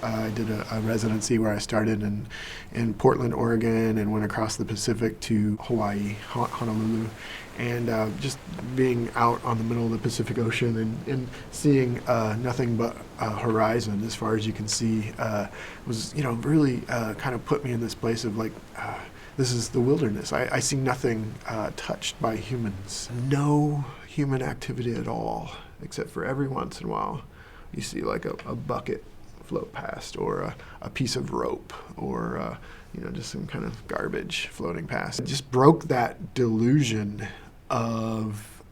I did a residency where I started in Portland, Oregon, and went across the Pacific to Hawaii, Honolulu. And just being out on the middle of the Pacific Ocean and seeing nothing but horizon as far as you can see was, really kind of put me in this place of like, this is the wilderness. I see nothing touched by humans. No human activity at all, except for every once in a while you see like a bucket float past, or a piece of rope, or just some kind of garbage floating past. It just broke that delusion of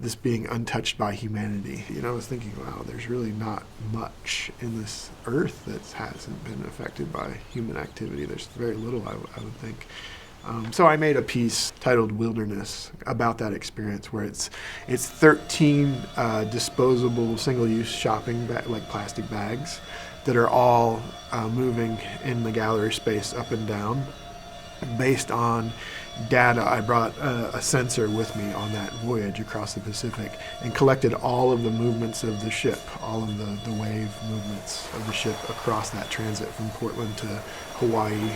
this being untouched by humanity. I was thinking, wow, there's really not much in this earth that hasn't been affected by human activity. There's very little, I would think. So I made a piece titled Wilderness about that experience, where it's 13 disposable single-use shopping like plastic bags that are all moving in the gallery space up and down based on data. I brought a sensor with me on that voyage across the Pacific and collected all of the movements of the ship, all of the wave movements of the ship across that transit from Portland to Hawaii.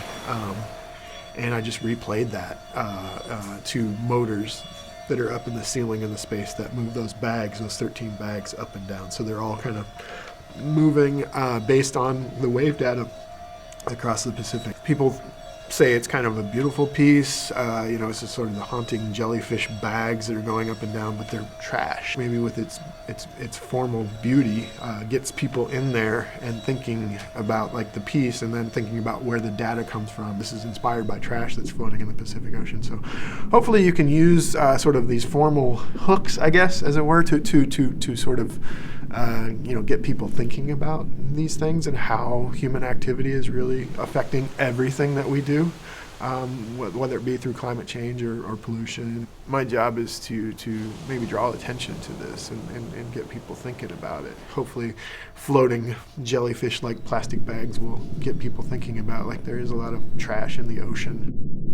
And I just replayed that to motors that are up in the ceiling in the space that move those 13 bags up and down. So they're all kind of moving based on the wave data across the Pacific. People say it's kind of a beautiful piece. It's just sort of the haunting jellyfish bags that are going up and down, but they're trash. Maybe with its formal beauty gets people in there and thinking about like the piece, and then thinking about where the data comes from. This is inspired by trash that's floating in the Pacific Ocean. So hopefully you can use sort of these formal hooks, I guess, as it were, to sort of get people thinking about these things and how human activity is really affecting everything that we do, whether it be through climate change or pollution. My job is to maybe draw attention to this and get people thinking about it. Hopefully floating jellyfish like plastic bags will get people thinking about, like, there is a lot of trash in the ocean.